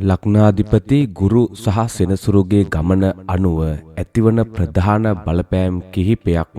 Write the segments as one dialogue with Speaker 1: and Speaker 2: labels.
Speaker 1: ලග්නාධිපති ගුරු සහ සෙනසුරුගේ ගමන අනුව ඇතිවන ප්‍රධාන බලපෑම් කිහිපයක්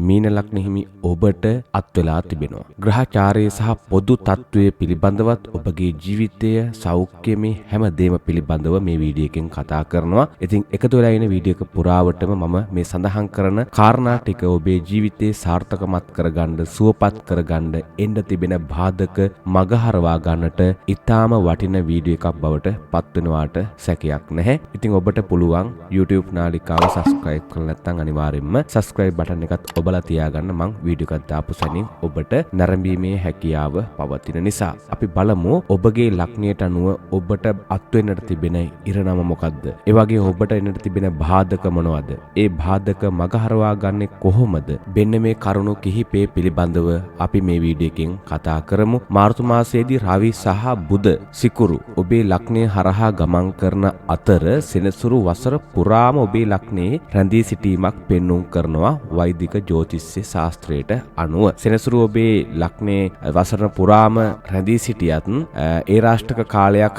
Speaker 1: මීන ලග්න හිමි ඔබට අත්වෙලා තිබෙනවා. ග්‍රහචාරය සහ පොදු තත්ත්වය පිළිබඳවත් ඔබගේ ජීවිතය සෞඛ්‍ය මේ හැමදේම පිළිබඳව මේ වීඩියෝ එකෙන් කතා කරනවා. ඉතින් එකතු වෙලා ඉන්න වීඩියෝ එක පුරාවටම මම මේ සඳහන් කරන කාරණා ටික ඔබේ ජීවිතේ සාර්ථකමත් කරගන්න, සුවපත් කරගන්න එන්න තිබෙන බාධක මගහරවා ගන්නට ඉතාම වටින වීඩියෝ එකක් බවට පත් වෙනවාට සැකයක් නැහැ. ඉතින් ඔබට පුළුවන් YouTube නාලිකාව subscribe කරලා නැත්නම් අනිවාර්යයෙන්ම subscribe button එකත් ඔබලා තියාගන්න. මම වීඩියෝ එකක් දාපු සැනින් ඔබට නැරඹීමේ හැකියාව පවතින නිසා අපි බලමු ඔබගේ ලග්නයට අනුව ඔබට අත්වෙන්නට තිබෙන ඉරණම මොකද්ද? ඒ වගේ ඔබට එන්නට තිබෙන බාධක මොනවද? ඒ බාධක මගහරවා ගන්නේ කොහොමද? මෙන්න මේ කරුණු කිහිපේ පිළිබඳව අපි මේ වීඩියෝ එකෙන් කතා කරමු. මාර්තු මාසයේදී රවි සහ බුධ සිකුරු ඔබේ ලග්නය හරහා ගමන් කරන අතර සෙනසුරු වසර පුරාම ඔබේ ලග්නයේ රැඳී සිටීමක් පෙන්눔 කරනවා වෛදික ජ්‍යොතිෂ්‍ය ශාස්ත්‍රයට අනුව. සෙනසුරු ඔබේ ලග්නයේ වසර පුරාම රැඳී සිටියත් ඒ රාෂ්ටක කාලයක්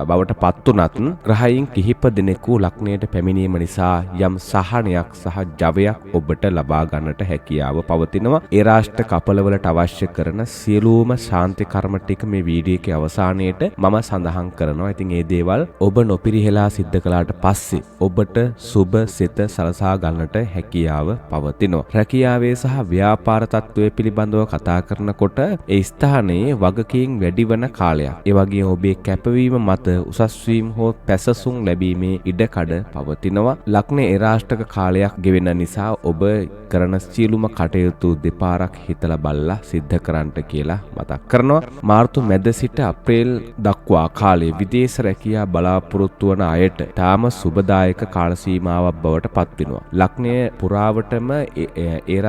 Speaker 1: බවට පත් උනත් ග්‍රහයන් කිහිප දිනකු ලග්නයට පැමිණීම නිසා යම් සහනයක් සහ ජවයක් ඔබට ලබා ගන්නට හැකියාව පවතිනවා. ඒ රාෂ්ටක කපලවලට අවශ්‍ය කරන සියලුම ශාන්ති කර්ම ටික මේ වීඩියෝ එකේ අවසානයේට මම සඳහන් කරනවා. ඉතින් මේ දේවල් ඔබ නොපිරිහෙලා සිද්ධ කළාට පස්සේ ඔබට සුබ සිත සලසා ගන්නට හැකියාව පවතිනවා. රැකියාවේ සහ ව්‍යාපාර තත්ත්වය පිළිබඳව කතා කරනකොට ඒ ස්ථානයේ වගකීම් වැඩි වන කාලයක්. ඒ වගේම ඔබේ කැපවීම මත උසස් වීම හෝ පැසසුම් ලැබීමේ ඉඩකඩ පවතිනවා. ලග්න එරාෂ්ටක කාලයක් ගෙවෙන නිසා ඔබ කරන සියලුම කටයුතු දෙපාරක් හිතලා බලලා සිද්ධ කරන්නට කියලා මතක් කරනවා. මාර්තු මැද සිට අප්‍රේල් දක්වා කාලයේ විදේශ රැකියා බලාපොරොත්තු වන අයට තාම සුබදායක කාල සීමාවක් බවට පත් වෙනවා. ලග්නය පුරාවටම ඒ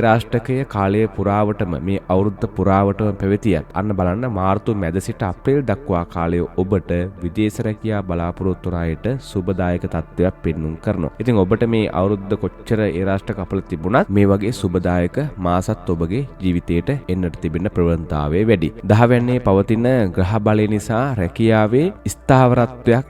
Speaker 1: රාෂ්ටකයේ කාලය පුරාවටම මේ අවුරුද්ද පුරාවටම පැවතියත් අන්න බලන්න මාර්තු මැද සිට අප්‍රේල් දක්වා කාලය ඔබට විදේශ රැකියා බලාපොරොත්තු වන අයට සුබදායක තත්ත්වයක් පෙන්눔 කරනවා. ඉතින් ඔබට මේ අවුරුද්ද කොච්චර ඒ රාෂ්ටක අපල තිබුණත් මේ වගේ සුබදායක මාසත් ඔබගේ ජීවිතයට එන්නට තිබෙන ප්‍රවණතාවය වැඩි. 10 වෙනියේ පවතින ග්‍රහ බලය නිසා රැකියාවේ ස්ථාවරත්වයක්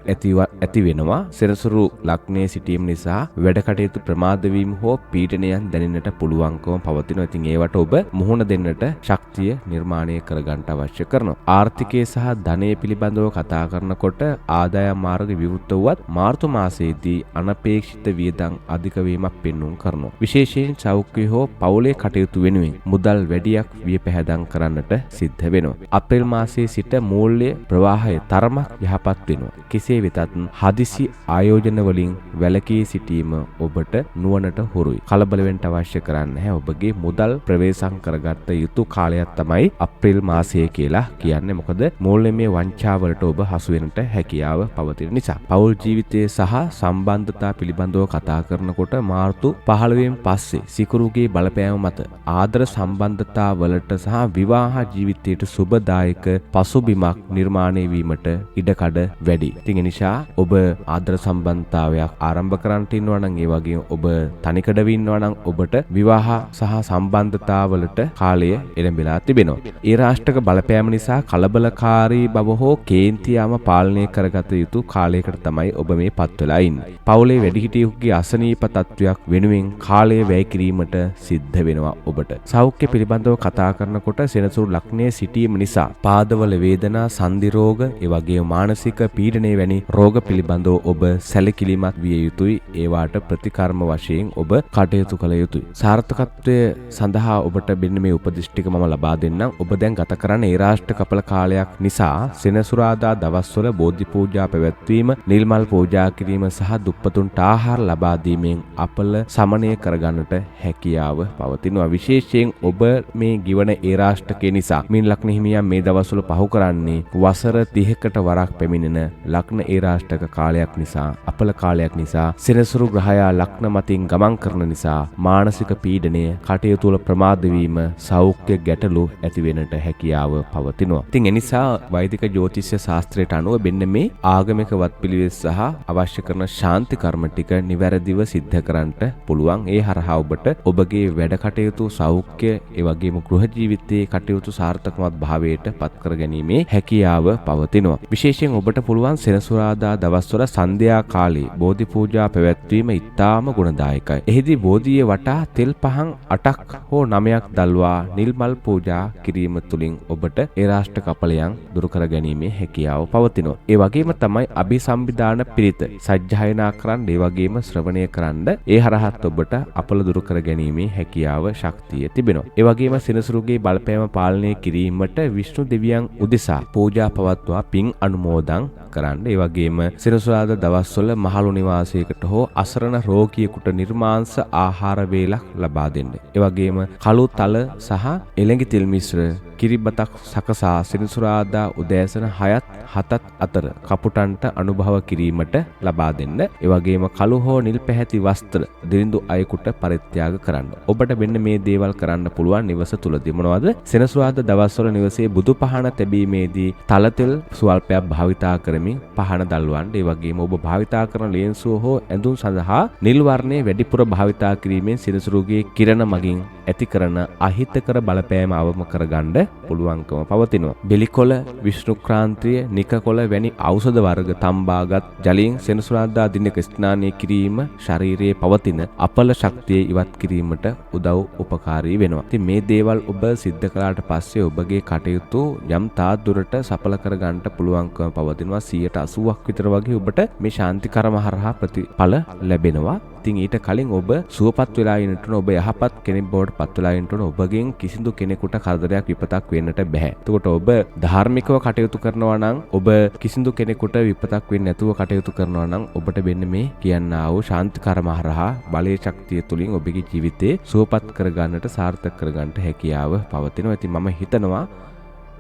Speaker 1: ඇති වෙනවා. සෙනසුරු ලග්නයේ සිටීම නිසා වැඩ කටයුතු ප්‍රමාද වීම හෝ පීඩනයන් දැනෙන්නට පුළුවන්කම පවතිනවා. ඉතින් ඒවට ඔබ මුහුණ දෙන්නට ශක්තිය නිර්මාණය කරගන්න අවශ්‍ය කරනවා. ආර්ථිකය සහ ධනය පිළිබඳව කතා කරනකොට ආදායම් මාර්ග විවෘත වුවත් මාර්තු මාසයේදී අනපේක්ෂිත වියදම් අධික වීමක් පෙන්눔 කරනවා. විශේෂයෙන් සෞඛ්‍ය හෝ පවුලේ කටයුතු වෙනුවෙන් මුදල් වැඩියක් වියපැහැදම් කරන්නට සිද්ධ වෙනවා. අප්‍රේල් මාසයේ සිට මූල්‍ය ප්‍රවාහය තරමක් යහපත් වෙනවා. කෙසේ වෙතත් හදිසි ආයෝජන වලින් වැළකී සිටීම ඔබට නුවණට හුරුයි. කලබල වෙන්න අවශ්‍ය කරන්නේ නැහැ. ඔබගේ මුදල් ප්‍රවේශම් කරගත්ත යුතු කාලයක් තමයි අප්‍රේල් මාසය කියලා කියන්නේ. මොකද මූල්‍යමය වංචාවලට ඔබ හසු වෙන්නට හැකියාව පවතින නිසා. පෞල් ජීවිතය සහ සම්බන්ධතා පිළිබඳව කතා කරනකොට මාර්තු 15න් පස්සේ සිකුරුගේ බලපෑම මත ආදර සම්බන්ධතා වලට සහ විවාහ ජීවිතයට සුබදායක පසුබිමක් නිර්මාණය වීමට ඉඩකඩ වැඩි. ඉතින් ඒ නිසා ඔබ ආදර සම්බන්ධතාවයක් ආරම්භ කරන්නට ඉන්නවා නම්, ඒ වගේම ඔබ තනිකඩ ඉන්නවා නම් ඔබට විවාහ සහ සම්බන්ධතාවලට කාලය එළඹෙලා තිබෙනවා. ඒ රාෂ්ටක බලපෑම නිසා කලබලකාරී බව හෝ කේන්තියාම පාලනය කරගත යුතු කාලයකට තමයි ඔබ මේ පත් වෙලා ඉන්නේ. පවුලේ වැඩිහිටියෙකුගේ අසනීප තත්වයක් වෙනුවෙන් කාලය වැය කිරීමට සිද්ධ වෙනවා ඔබට. සෞඛ්‍ය පිළිබඳව කතා කරනකොට සෙනසුරු ලග්නයේ සිටීම නිසා පාදවල වේදනා, සන්ධි රෝග, ඒ වගේම මානසික පීඩනය වැනි රෝග පිළිබඳව ඔබ සැලකිලිමත් විය යුතුයි. ඒවාට ප්‍රතිකර්ම වශයෙන් ඔබ කටයුතු කළ යුතුයි. සාර්ථකත්වය සඳහා ඔබට මෙන්න මේ උපදෙස් ටික මම ලබා දෙන්නම්. ඔබ දැන් ගත කරන ඒ රාෂ්ට්‍ර කපල කාලයක් නිසා සෙනසුරාදා දවස්වල බෝධි පූජා පැවැත්වීම, නිල් මල් පූජා කිරීම සහ දුප්පතුන්ට ආහාර ලබා දීමෙන් අපල සමනය කරගන්නට හැකියාව පවතිනවා. විශේෂයෙන් ඔබ මේ ගිවන ඒ රාෂ්ට්‍රකේ නිසා මින් ලග්න හිමියන් මේ දවස්වල පහු කරන්නේ වසර 30කට වරක් පැමිණෙන ලග්න ඒ රාෂ්ට්‍රක කාලයක් නිසා, අපල කාලයක් නිසා සෙනසුරු ග්‍රහයා ලග්න මතින් ගමන් කරන නිසා මානසික පීඩනය, කටයුතු වල ප්‍රමාද වීම, සෞඛ්‍ය ගැටලු ඇති වෙන්නට හැකියාව පවතිනවා. ඉතින් ඒ නිසා වෛදික ජ්‍යොතිෂ ශාස්ත්‍රයට අනුව මෙන්න මේ ආගමික වත්පිළිවෙත් සහ අවශ්‍ය කරන ශාන්ති කර්ම ටික නිවැරදිව සිද්ධ කරන්නට පුළුවන්. ඒ හරහා ඔබට ඔබගේ වැඩ කටයුතු, සෞඛ්‍ය, ඒ වගේම ගෘහ ජීවිතයේ කටයුතු සාර්ථකමත් භාවයට පත් කර ගැනීමේ හැකියාව පවතිනවා. විශේෂයෙන් ඔබට පුළුවන් සෙනසුරාදා දවස්වල සන්ධ්‍යා කාලයේ බෝධි පූජා පැවැත්වීම ඉතාම ගුණදායකයි. එහිදී බෝධියේ වටා තෙල් පහන් 8ක් හෝ 9ක් දල්වා නිල් මල් පූජා කිරීම තුළින් ඔබට ඒ රාෂ්ට්‍ර කපලයන් දුරු කර ගැනීමේ හැකියාව පවතිනවා. ඒ වගේම තමයි අභිසම්විධාන පිරිත සජ්ජායනා කරන්න, ඒ වගේම ශ්‍රවණය කරන්න, ඒ හරහත් ඔබට අපල දුරු කර ගැනීමේ හැකියාව ශක්තිය තිබෙනවා. ඒ වගේම සෙනසුරුගේ බලපෑම පාලනය කිරීමට විෂ්ණු දෙවියන් උදෙසා පූජා පවත්වා පින් අනුමෝදන් කරන්න. ඒ වගේම සෙනසුරාදා දවස්වල මහලු නිවාසයකට හෝ අසරණ රෝගියෙකුට නිර්මාංශ ආහාර වේලක් ලබා දෙන්න. ඒ වගේම කළු තල සහ එළඟි තෙල් මිශ්‍ර කිරිබතක් සකසා සෙනසුරාදා උදෑසන 6ත් 7ත් අතර කපුටන්ට අනුභව කිරීමට ලබා දෙන්න. ඒ වගේම කළු හෝ නිල් පැහැති වස්ත්‍ර දිරිඳු අයෙකුට පරිත්‍යාග කරන්න. ඔබට මෙන්න මේ දේවල් කරන්න පුළුවන් නිවස තුලදී. මොනවද? සෙනසුරාදා දවස්වල නිවසේ බුදු පහන තැබීමේදී තල තෙල් ස්වල්පයක් භාවිතා කරමින් පහන දල්වන්න. ඒ වගේම ඔබ භාවිතා කරන ලේන්සුව හෝ ඇඳුම් සඳහා නිල් වර්ණයේ වැඩිපුර භාවිතා කිරීමෙන් සෙනසුරුගේ කිරණ මගින් ඇති කරන අහිතකර බලපෑම අවම කරගන්න පුළුවන්කම පවතිනවා. බෙලිකොළ, විෂ්ණුක්‍රාන්තිය, නිකකොළ වැනි ඖෂධ වර්ග තම්බාගත් ජලයෙන් සෙනසුරාදා දිනක ස්නානය කිරීම ශරීරයේ පවතින අපල ශක්තිය ඉවත් කිරීමට උදව් උපකාරී වෙනවා. ඉතින් මේ දේවල් ඔබ සිද්ධ කළාට පස්සේ ඔබගේ කටයුතු යම් තාක් දුරට සඵල කරගන්න පුළුවන්කම පවතිනවා. 80ක් විතර වගේ ඔබට මේ ශාන්ති කර්ම හරහා ප්‍රතිඵල ලැබෙනවා. ඉතින් ඊට කලින් ඔබ සුවපත් වෙලා ඉන්නට ඕන, ඔබ යහපත් කෙනෙක් බවට පත් වෙලා ඉන්නට ඕන. ඔබගෙන් කිසිදු කෙනෙකුට කරදරයක් විපතක් වෙන්නට බෑ. එතකොට ඔබ ධාර්මිකව කටයුතු කරනවා නම්, ඔබ කිසිදු කෙනෙකුට විපතක් වෙන්නේ නැතුව කටයුතු කරනවා නම් ඔබට වෙන්න මේ කියන්නා වූ ශාන්ති කර්ම හරහා බලයේ ශක්තිය තුලින් ඔබගේ ජීවිතේ සුවපත් කරගන්නට, සාර්ථක කරගන්නට හැකියාව පවතිනවා. ඉතින් මම හිතනවා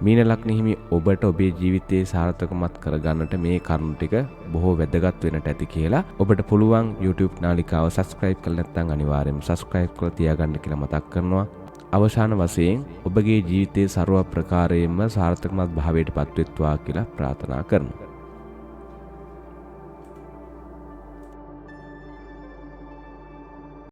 Speaker 1: මීන ලග්න හිමි ඔබට ඔබේ ජීවිතයේ සාර්ථකමත් කරගන්නට මේ කරුණු ටික බොහෝ වැදගත් වෙන්නට ඇති කියලා. ඔබට පුළුවන් YouTube නාලිකාව subscribe කරලා නැත්නම් අනිවාර්යයෙන්ම subscribe කරලා තියාගන්න කියලා මතක් කරනවා. අවසාන වශයෙන් ඔබගේ ජීවිතයේ ਸਰව ප්‍රකාරයෙන්ම සාර්ථකමත් භාවයට පත්වෙත්වා කියලා ප්‍රාර්ථනා කරනවා.